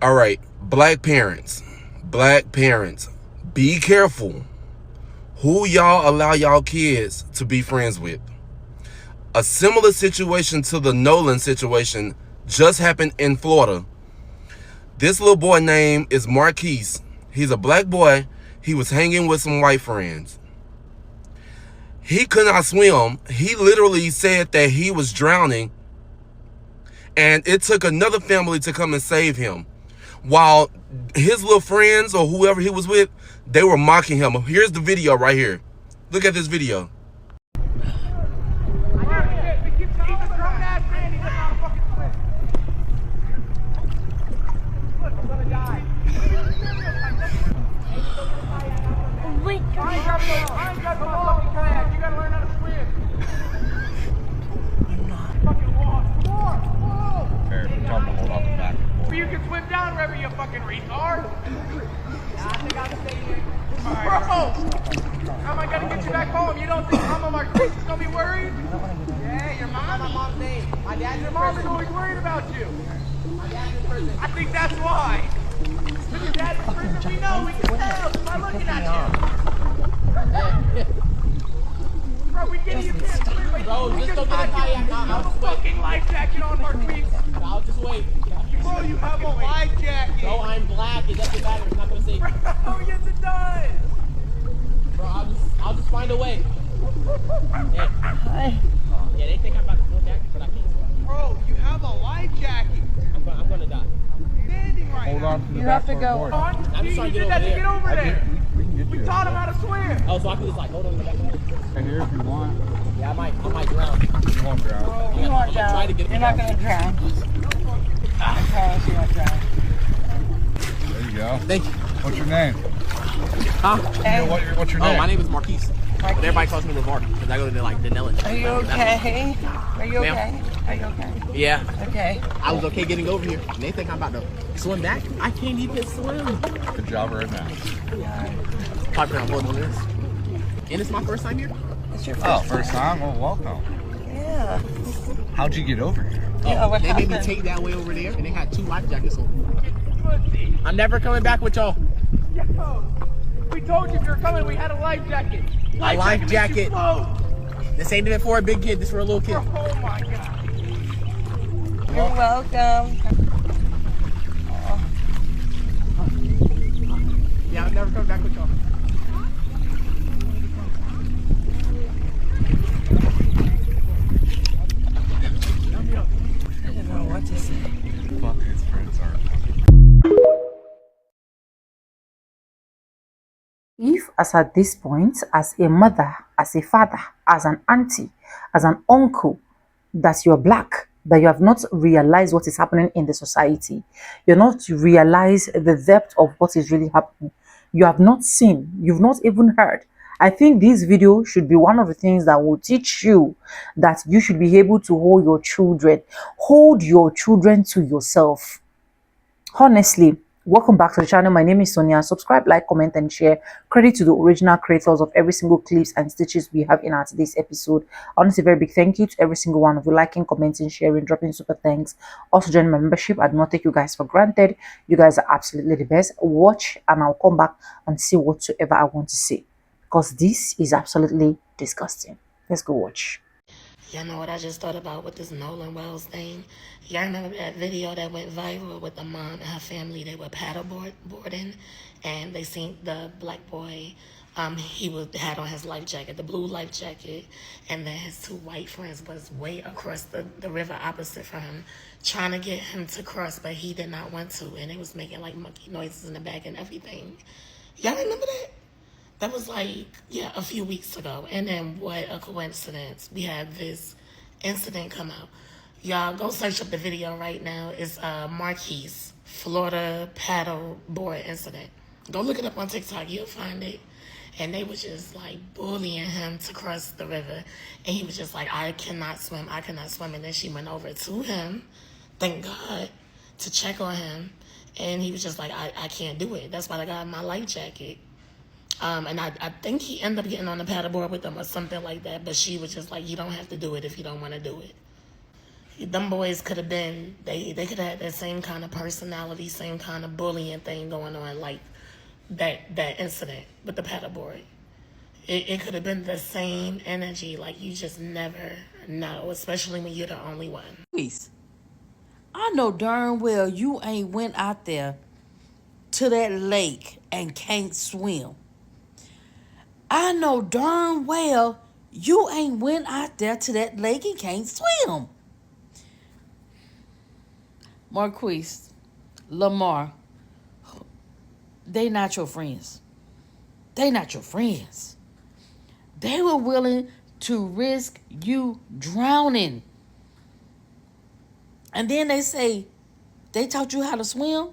All right, black parents, be careful who y'all allow y'all kids to be friends with. A similar situation to the Nolan situation just happened in Florida. This little boy name is Marquise. He's a black boy. He was hanging with some white friends. He could not swim. He literally said that he was drowning, and it took another family to come and save him. While his little friends or whoever he was with, they were mocking him. Here's the video right here. Look at this video. You can swim down, River, you fucking retard. I think I'll stay here. Bro! How am I gonna get you back home? You don't think Mama Marquise is gonna be worried? Yeah, your mom. My mom's name. My dad's your mom is always worried about you. My dad's in prison. I think that's why. If your dad's in prison, we know, we can tell just by looking at you. Bro, we get you can't swim, but bro, just go get a kayak. I'll just fucking life jacket on, Marquise. I'll just wait. Bro, you have a life jacket. Bro, I'm black. It doesn't matter. It's not gonna save me. Bro, yes it does. Bro, I'll just find a way. Yeah. Hi. Yeah, they think I'm about to swim back, but I can't. Bro, you have a life jacket. I'm gonna die. Standing right Hold now. on to the You have to back go. board. I'm just trying to You did that to get over there. We can get We you. taught him how to swim. Oh, so I can just like hold on to the back of the board. And here if you want. Yeah, I might drown. You won't drown. You won't I'm gonna try to drown. get You're not gonna drown. I promise you won't drown. There you go. Thank you. What's your name? Huh? Hey, What's your Oh, name? my name is Marquise. But Marquise. everybody calls me Lamar because I go to like Danella. are you okay? Are you okay? Ma'am. Are you okay? Yeah. Okay. I was okay getting over here. And they think I'm about to swim back. I can't even swim. Good job right now. Probably gonna hold on this. And it's my first time here. It's your Oh, first first time? Well, welcome. Yeah. How'd you get over here? Yeah, what They made me happened? take that way over there, and they had 2 life jackets on. I'm never coming back with y'all. Yo, we told you if you were coming, we had a life jacket. A life makes you jacket. float. This ain't even for a big kid. This for a little kid. Oh my god. You're welcome. Yeah, I'm never coming back with y'all. I don't know what to say. Fuck, his friends are. If, as at this point, as a mother, as a father, as an auntie, as an uncle, that you're black, that you have not realized what is happening in the society, you're not realize the depth of what is really happening, you have not seen, you've not even heard. I think this video should be one of the things that will teach you that you should be able to hold your children to yourself. Honestly, welcome back to the channel. My name is Sonia. Subscribe, like, comment, and share. Credit to the original creators of every single clips and stitches we have in our today's episode. I want to say a very big thank you to every single one of you, liking, commenting, sharing, dropping super thanks. Also join my membership. I do not take you guys for granted. You guys are absolutely the best. Watch and I'll come back and see whatsoever I want to say, because this is absolutely disgusting. Let's go watch. Y'all know what I just thought about with this Nolan Wells thing? Y'all remember that video that went viral with the mom and her family? They were paddleboarding, and they seen the black boy. Had on his life jacket, the blue life jacket, and then his 2 white friends was way across the river opposite from him, trying to get him to cross, but he did not want to, and they was making like monkey noises in the back and everything. Y'all remember that? That was like, yeah, a few weeks ago. And then what a coincidence. We had this incident come out. Y'all go search up the video right now. It's Marquise, Florida paddle board incident. Go look it up on TikTok. You'll find it. And they was just like bullying him to cross the river. And he was just like, I cannot swim. I cannot swim. And then she went over to him, thank God, to check on him. And he was just like, I can't do it. That's why I got my life jacket. And I think he ended up getting on the paddleboard with them or something like that. But she was just like, you don't have to do it if you don't want to do it. Them boys could have been, they could have had that same kind of personality, same kind of bullying thing going on, like that incident with the paddleboard. It could have been the same energy, like you just never know, especially when you're the only one. Please. I know darn well you ain't went out there to that lake and can't swim. I know darn well you ain't went out there to that lake and can't swim. Marquise, Lamar, they not your friends. They not your friends. They were willing to risk you drowning. And then they say, they taught you how to swim?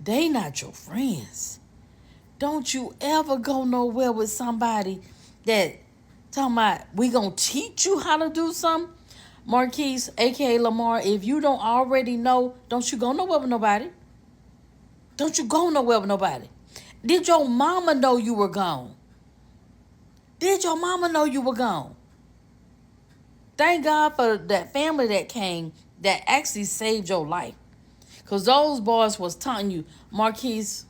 They not your friends. Don't you ever go nowhere with somebody that talking about we gonna teach you how to do something? Marquise, aka Lamar, if you don't already know, don't you go nowhere with nobody. Don't you go nowhere with nobody. Did your mama know you were gone? Did your mama know you were gone? Thank God for that family that came that actually saved your life. Because those boys was taunting you, Marquise,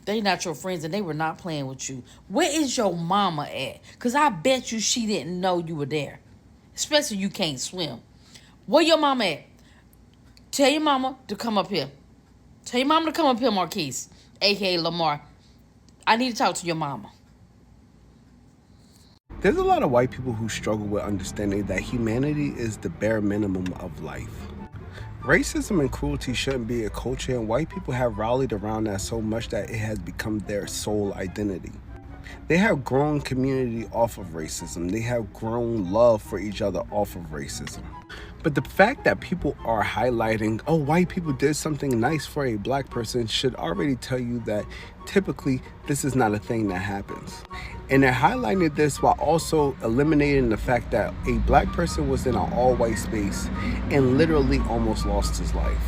they not your friends and they were not playing with you. Where is your mama at? Because I bet you she didn't know you were there. Especially you can't swim. Where your mama at? Tell your mama to come up here. Tell your mama to come up here, Marquise, a.k.a. Lamar. I need to talk to your mama. There's a lot of white people who struggle with understanding that humanity is the bare minimum of life. Racism and cruelty shouldn't be a culture, and white people have rallied around that so much that it has become their sole identity. They have grown community off of racism. They have grown love for each other off of racism. But the fact that people are highlighting, oh, white people did something nice for a black person should already tell you that typically this is not a thing that happens. And they're highlighting this while also eliminating the fact that a black person was in an all-white space and literally almost lost his life.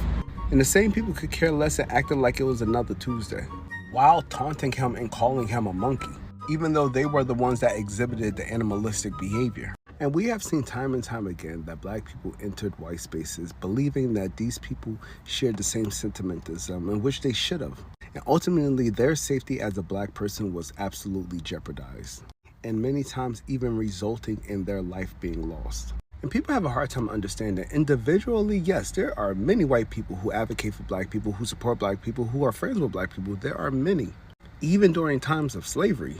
And the same people could care less and acting like it was another Tuesday, while taunting him and calling him a monkey, even though they were the ones that exhibited the animalistic behavior. And we have seen time and time again that black people entered white spaces believing that these people shared the same sentiment as them, in which they should have. And ultimately, their safety as a black person was absolutely jeopardized, and many times even resulting in their life being lost. And people have a hard time understanding individually, yes, there are many white people who advocate for black people, who support black people, who are friends with black people. There are many, even during times of slavery.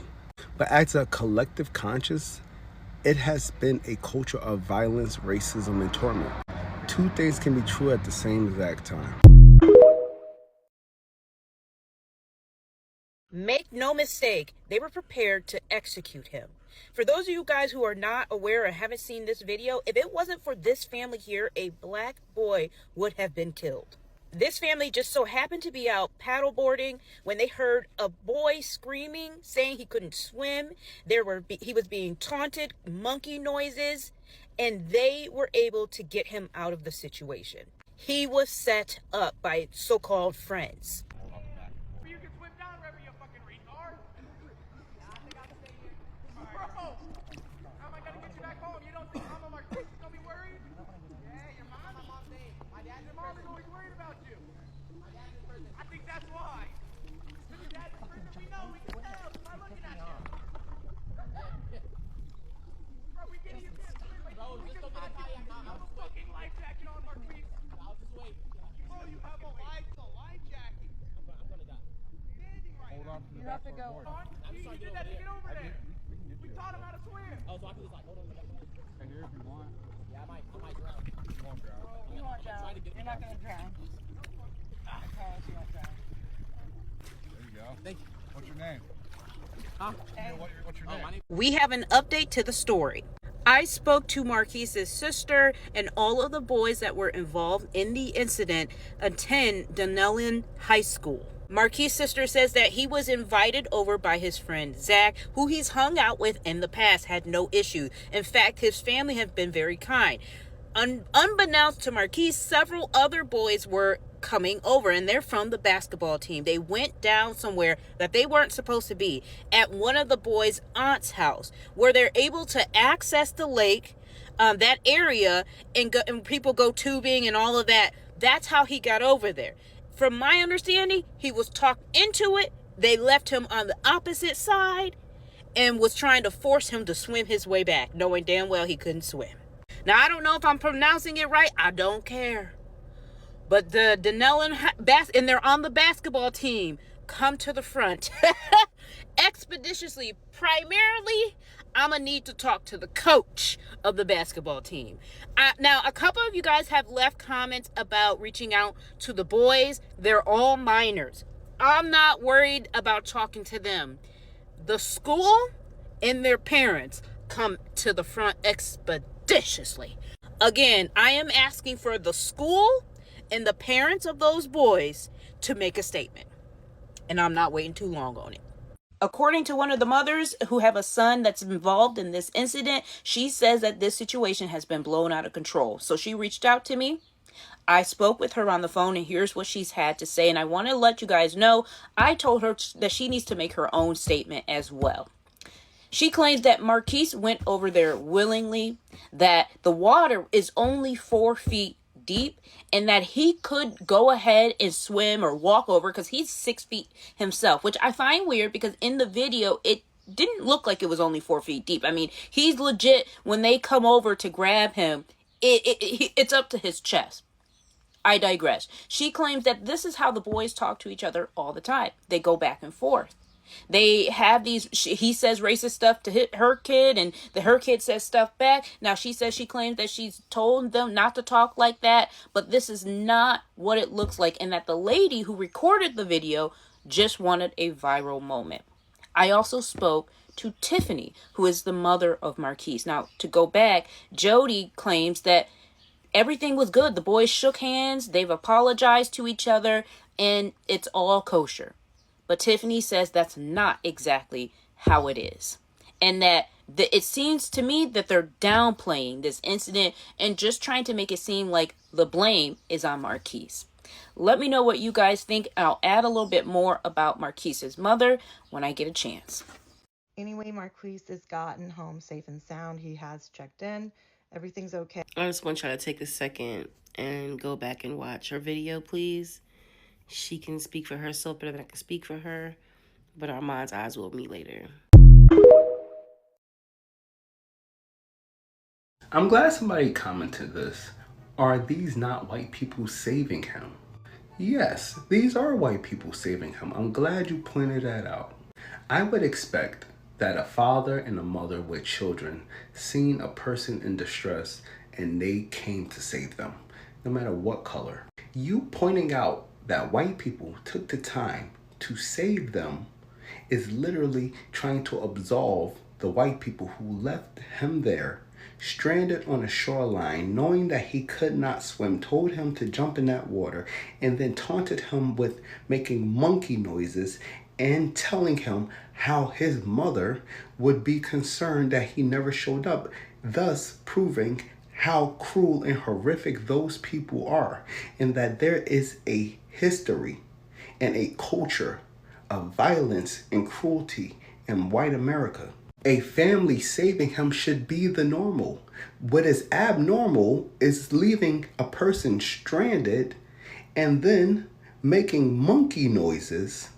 But as a collective conscious, it has been a culture of violence, racism, and torment. Two things can be true at the same exact time. Make no mistake, they were prepared to execute him. For those of you guys who are not aware or haven't seen this video, if it wasn't for this family here, a black boy would have been killed. This family just so happened to be out paddleboarding when they heard a boy screaming, saying he couldn't swim. He was being taunted, monkey noises, and they were able to get him out of the situation. He was set up by so-called friends. You can swim down, River, you fucking retard. I think I'll stay here. Bro, how am I gonna get you back home? You don't think Mama Marquise is gonna be worried? Yeah, your mom, I'm on stage. Your mom is always worried about you. I think that's why. Because your dad's a person we know, we can tell just by looking at you. Bro, we get you can't swim. Bro, We just can go get a fucking kayak. have a fucking life jacket on, Marquise. I'll just wait. Bro, you have a life jacket. I'm gonna die. Standing right Hold now. on to the back of the board. You did that to get over there. We taught him how to swim. Oh, so I can just like hold on to that. And here if you want. Yeah, I might drown. You won't drown. You won't drown. You're not gonna drown. I promise you won't drown. There you go. Thank you. What's your name? Huh? What's your Oh, name? my name. We have an update to the story. I spoke to Marquise's sister, and all of the boys that were involved in the incident attend Dunellen High School. Marquise's sister says that he was invited over by his friend Zach, who he's hung out with in the past, had no issue. In fact, his family have been very kind. Unbeknownst to Marquise, several other boys were coming over, and they're from the basketball team. They went down somewhere that they weren't supposed to be, at one of the boys' aunt's house, where they're able to access the lake, that area, and people go tubing and all of that. That's how he got over there. From my understanding, he was talked into it. They left him on the opposite side and was trying to force him to swim his way back, knowing damn well he couldn't swim. Now, I don't know if I'm pronouncing it right. I don't care. But the Denellen, and they're on the basketball team, come to the front expeditiously. Primarily, I'm going to need to talk to the coach of the basketball team. Now, a couple of you guys have left comments about reaching out to the boys. They're all minors. I'm not worried about talking to them. The school and their parents come to the front expeditiously. Again, I am asking for the school and the parents of those boys to make a statement. And I'm not waiting too long on it. According to one of the mothers who have a son that's involved in this incident, she says that this situation has been blown out of control. So she reached out to me. I spoke with her on the phone, and here's what she's had to say. And I want to let you guys know, I told her that she needs to make her own statement as well. She claims that Marquise went over there willingly, that the water is only 4 feet deep, and that he could go ahead and swim or walk over because he's 6 feet himself, which I find weird because in the video, it didn't look like it was only 4 feet deep. I mean, he's legit, when they come over to grab him, it's up to his chest. I digress. She claims that this is how the boys talk to each other all the time. They go back and forth. They have these, he says racist stuff to hit her kid, and her kid says stuff back. Now, she claims that she's told them not to talk like that, but this is not what it looks like, and that the lady who recorded the video just wanted a viral moment. I also spoke to Tiffany, who is the mother of Marquise. Now, to go back, Jody claims that everything was good. The boys shook hands, they've apologized to each other, and it's all kosher. But Tiffany says that's not exactly how it is. And that it seems to me that they're downplaying this incident and just trying to make it seem like the blame is on Marquise. Let me know what you guys think. I'll add a little bit more about Marquise's mother when I get a chance. Anyway, Marquise has gotten home safe and sound. He has checked in. Everything's okay. I just want y'all to take a second and go back and watch her video, please. She can speak for herself better than I can speak for her, but our mind's eyes will meet later. I'm glad somebody commented this. Are these not white people saving him? Yes, these are white people saving him. I'm glad you pointed that out. I would expect that a father and a mother with children seen a person in distress and they came to save them, no matter what color. You pointing out that white people took the time to save them is literally trying to absolve the white people who left him there, stranded on a shoreline, knowing that he could not swim, told him to jump in that water, and then taunted him with making monkey noises and telling him how his mother would be concerned that he never showed up, thus proving how cruel and horrific those people are, and that there is a history and a culture of violence and cruelty in white America. A family saving him should be the normal. What is abnormal is leaving a person stranded and then making monkey noises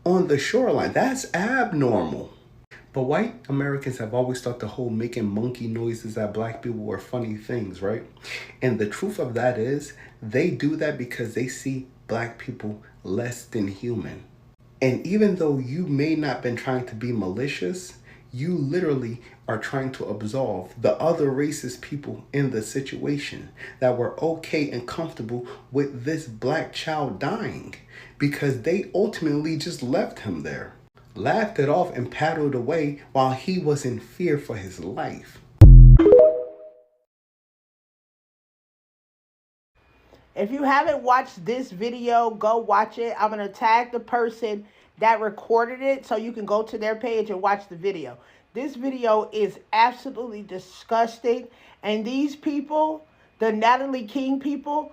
on the shoreline. That's abnormal. But white Americans have always thought the whole making monkey noises at black people were funny things, right? And the truth of that is they do that because they see black people less than human. And even though you may not been trying to be malicious, you literally are trying to absolve the other racist people in the situation that were okay and comfortable with this black child dying because they ultimately just left him there, laughed it off and paddled away while he was in fear for his life. If you haven't watched this video, go watch it. I'm going to tag the person that recorded it so you can go to their page and watch the video. This video is absolutely disgusting. And these people, the Natalie King people,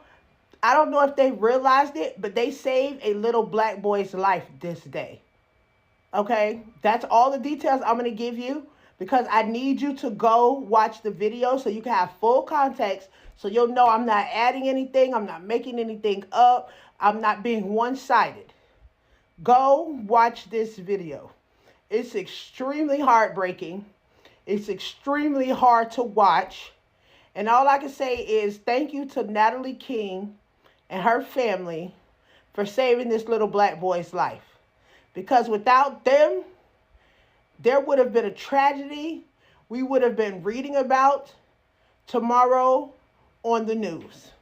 I don't know if they realized it, but they saved a little black boy's life this day. Okay? That's all the details I'm going to give you because I need you to go watch the video so you can have full context so you'll know I'm not adding anything, I'm not making anything up, I'm not being one-sided. Go watch this video. It's extremely heartbreaking. It's extremely hard to watch. And all I can say is thank you to Natalie King and her family for saving this little black boy's life. Because without them, there would have been a tragedy we would have been reading about tomorrow on the news.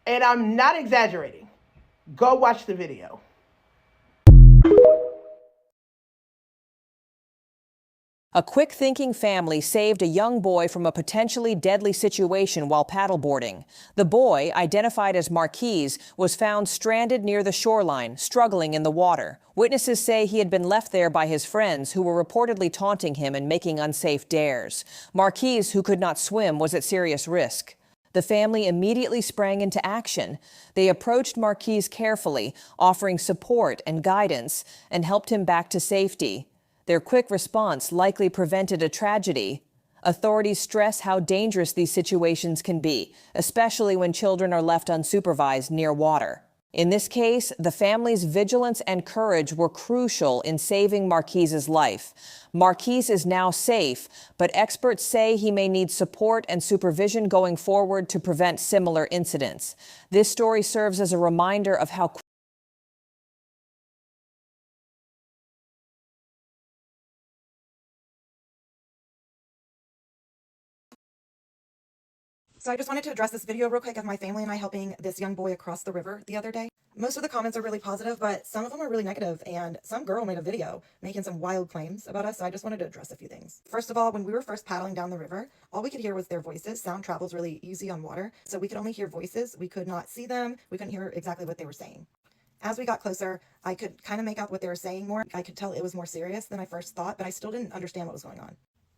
And I'm not exaggerating. Go watch the video. A quick-thinking family saved a young boy from a potentially deadly situation while paddleboarding. The boy, identified as Marquise, was found stranded near the shoreline, struggling in the water. Witnesses say he had been left there by his friends, who were reportedly taunting him and making unsafe dares. Marquise, who could not swim, was at serious risk. The family immediately sprang into action. They approached Marquise carefully, offering support and guidance, and helped him back to safety. Their quick response likely prevented a tragedy. Authorities stress how dangerous these situations can be, especially when children are left unsupervised near water. In this case, the family's vigilance and courage were crucial in saving Marquise's life. Marquise is now safe, but experts say he may need support and supervision going forward to prevent similar incidents. This story serves as a reminder of how So I just wanted to address this video real quick of my family and I helping this young boy across the river the other day. Most of the comments are really positive, but some of them are really negative, and some girl made a video making some wild claims about us, so I just wanted to address a few things. First of all, when we were first paddling down the river, all we could hear was their voices. Sound travels really easy on water, so we could only hear voices. We could not see them. We couldn't hear exactly what they were saying. As we got closer, I could kind of make out what they were saying more. I could tell it was more serious than I first thought, but I still didn't understand what was going on.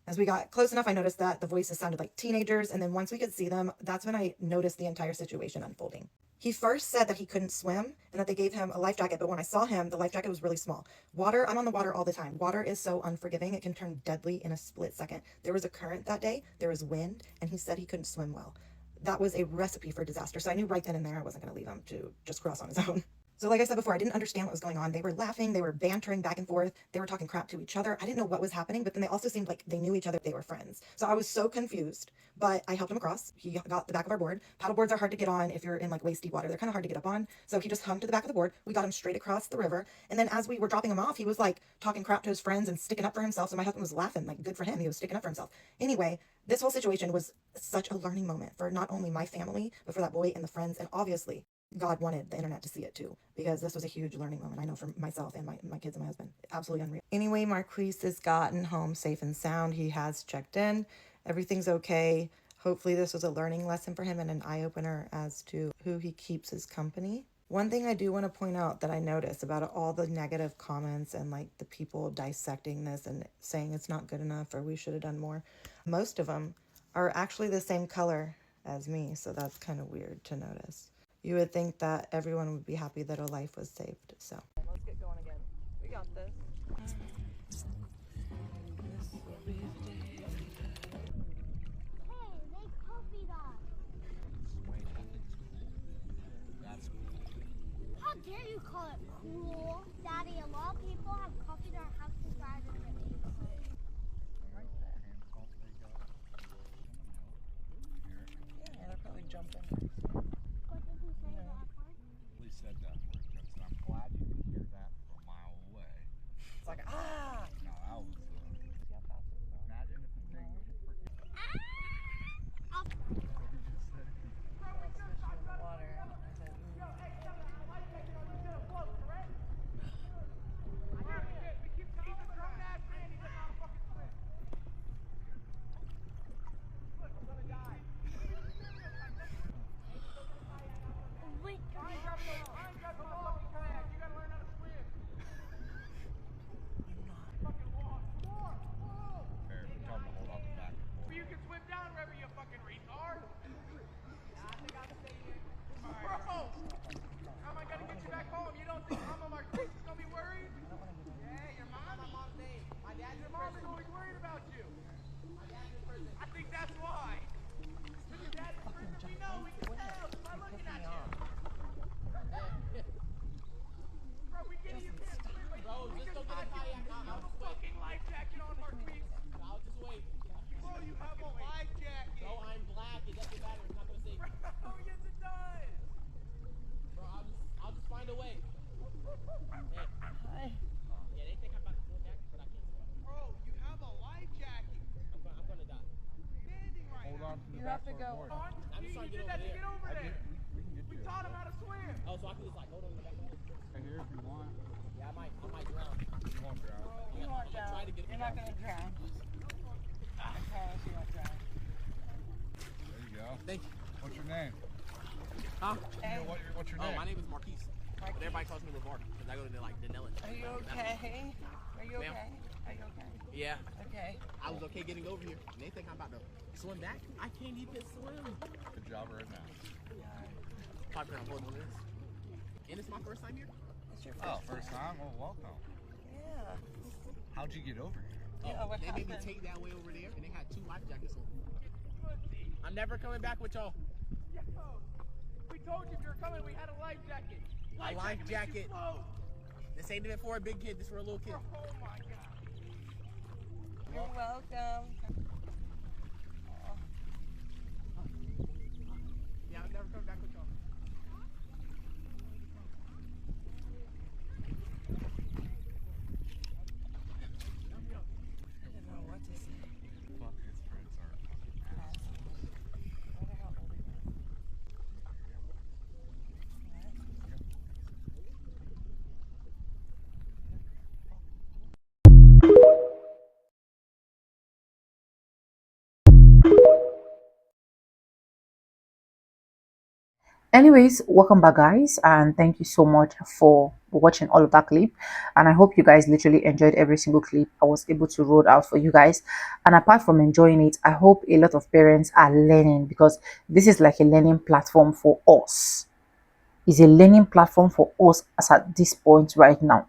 As we got close enough, I noticed that the voices sounded like teenagers, and then once we could see them, that's when I noticed the entire situation unfolding. He first said that he couldn't swim and that they gave him a life jacket, but when I saw him, the life jacket was really small. Water, I'm on the water all the time. Water is so unforgiving, it can turn deadly in a split second. There was a current that day, there was wind, and he said he couldn't swim well. That was a recipe for disaster, so I knew right then and there I wasn't going to leave him to just cross on his own. So like I said before, I didn't understand what was going on. They were laughing, they were bantering back and forth, they were talking crap to each other. I didn't know what was happening, but then they also seemed like they knew each other, they were friends. So I was so confused, but I helped him across. He got the back of our board. Paddle boards are hard to get on if you're in like waist deep water. They're kind of hard to get up on. So he just hung to the back of the board. We got him straight across the river. And then as we were dropping him off, he was like talking crap to his friends and sticking up for himself. So my husband was laughing, like good for him. He was sticking up for himself. Anyway, this whole situation was such a learning moment for not only my family, but for that boy and the friends, and obviously God wanted the internet to see it too, because this was a huge learning moment, I know, for myself and my kids and my husband. Absolutely unreal. Anyway, Marquise has gotten home safe and sound. He has checked in. Everything's okay. Hopefully this was a learning lesson for him and an eye-opener as to who he keeps as company. One thing I do want to point out that I noticed about all the negative comments and like the people dissecting this and saying it's not good enough or we should have done more, most of them are actually the same color as me, so that's kind of weird to notice. You would think that everyone would be happy that a life was saved, so. Let's get going again. We got this. How dare you call it cool? Daddy, a lot of people have copied our house inside of it. Yeah, they're probably jumping. What did he say that for? He said that word, Justin. I'm glad you could hear that from a mile away. It's like, ah! No, that was imagine if the thing Huh? Hey. What's your Oh, name? my name is Marquise. But everybody calls me Rivardo because I go to like Denellen. Are you okay? Are you Ma'am? okay? Are you okay? Yeah. Okay. I was okay getting over here. And they think I'm about to swim back. I can't even swim. Good job right now. Probably I'm holding this. And it's my first time here. It's your Oh, first time? Well, welcome. Yeah. How'd you get over here? Yeah, what They made me happened? take that way over there and they had 2 life jackets on. I'm never coming back with y'all. We told you if you were coming, we had a life jacket. A life jacket. This ain't even for a big kid, this for a little kid. Oh my god. You're welcome. Yeah, I'm never coming back with y'all. I don't know what to say. Fuck, his friends are fucking assholes. I wonder how old he was. Anyways, welcome back guys, and thank you so much for watching all of that clip, and I hope you guys literally enjoyed every single clip I was able to roll out for you guys. And apart from enjoying it, I hope a lot of parents are learning, because this is like a learning platform for us. It's a learning platform for us as at this point right now.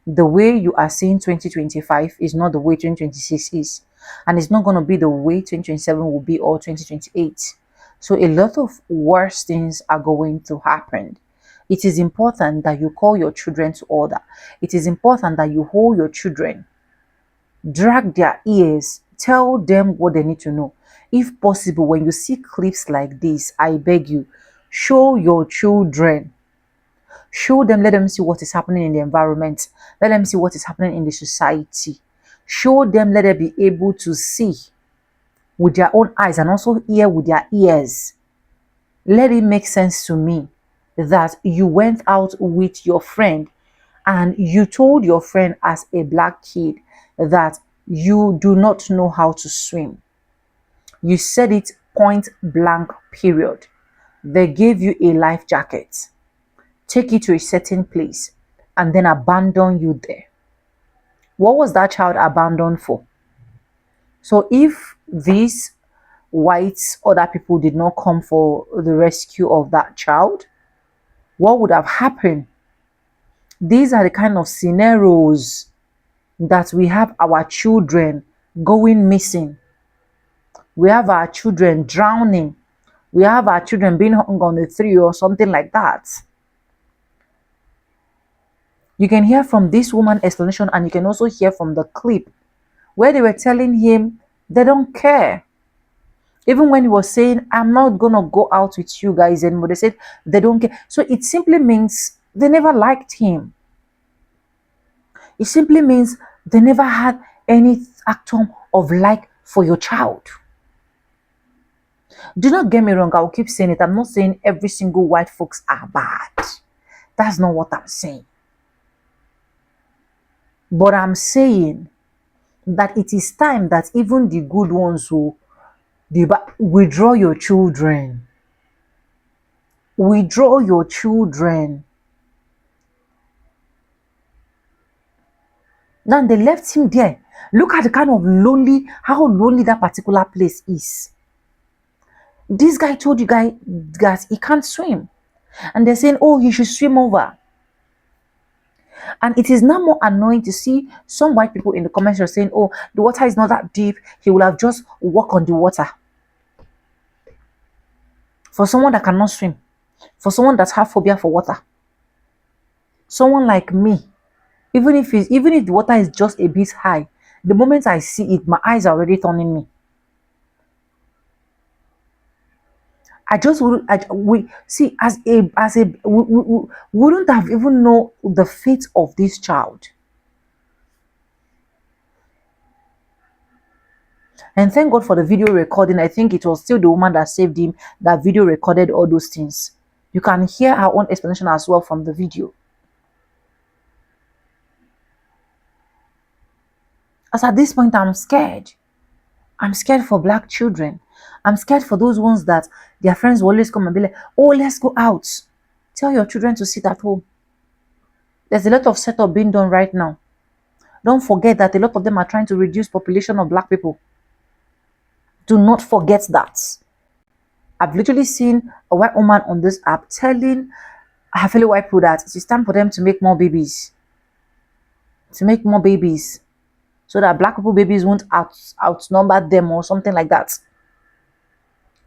The way you are seeing 2025 is not the way 2026 is, and it's not going to be the way 2027 will be, or 2028. So a lot of worse things are going to happen. It is important that you call your children to order. It is important that you hold your children, drag their ears, tell them what they need to know. If possible, when you see clips like this, I beg you, show your children. Show them, let them see what is happening in the environment. Let them see what is happening in the society. Show them, let them be able to see with their own eyes and also hear with their ears. Let it make sense to me that you went out with your friend and you told your friend as a black kid that you do not know how to swim. You said it point blank, period. They gave you a life jacket, take you to a certain place, and then abandon you there. What was that child abandoned for? So if these white other people did not come for the rescue of that child, what would have happened? These are the kind of scenarios that we have our children going missing. We have our children drowning. We have our children being hung on the tree or something like that. You can hear from this woman's explanation, and you can also hear from the clip where they were telling him they don't care. Even when he was saying, I'm not going to go out with you guys anymore, they said they don't care. So it simply means they never liked him. It simply means they never had any atom of like for your child. Do not get me wrong, I'll keep saying it. I'm not saying every single white folks are bad. That's not what I'm saying. But I'm saying that it is time that even the good ones who withdraw your children. Withdraw your children. Now they left him there. Look at the kind of how lonely that particular place is. This guy told you guys that he can't swim. And they're saying, oh, he should swim over. And it is now more annoying to see some white people in the comments are saying, oh, the water is not that deep. He will have just walked on the water. For someone that cannot swim. For someone that has phobia for water. Someone like me. Even if the water is just a bit high, the moment I see it, my eyes are already turning me. We wouldn't have even know the fate of this child. And thank God for the video recording. I think it was still the woman that saved him that video recorded all those things. You can hear her own explanation as well from the video. As at this point, I'm scared. I'm scared for black children. I'm scared for those ones that their friends will always come and be like, oh, let's go out. Tell your children to sit at home. There's a lot of setup being done right now. Don't forget that a lot of them are trying to reduce population of black people. Do not forget that. I've literally seen a white woman on this app telling her fellow white people that it's time for them to make more babies. So that black people babies won't outnumber them or something like that.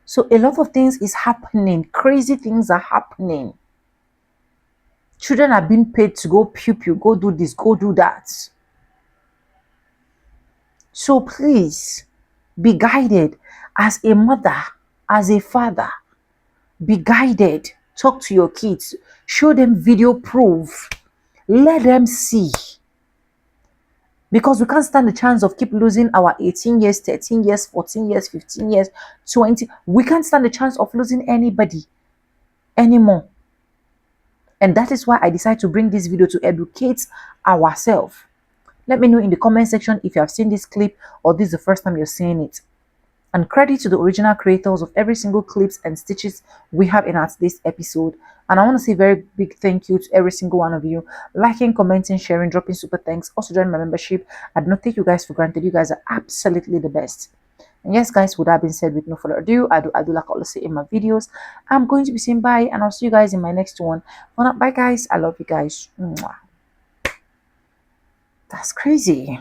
So a lot of things is happening. Crazy things are happening. Children are being paid to go pew, go do this, go do that. So please be guided as a mother, as a father. Be guided. Talk to your kids. Show them video proof. Let them see. Because we can't stand the chance of keep losing our 18 years, 13 years, 14 years, 15 years, 20. We can't stand the chance of losing anybody anymore. And that is why I decided to bring this video to educate ourselves. Let me know in the comment section if you have seen this clip or this is the first time you're seeing it. And credit to the original creators of every single clips and stitches we have in our today's episode. And I want to say a very big thank you to every single one of you. Liking, commenting, sharing, dropping super thanks. Also join my membership. I do not take you guys for granted. You guys are absolutely the best. And yes, guys, with that being said, with no further ado, I do like I always say in my videos, I'm going to be saying bye, and I'll see you guys in my next one. For now, bye guys. I love you guys. Mwah. That's crazy.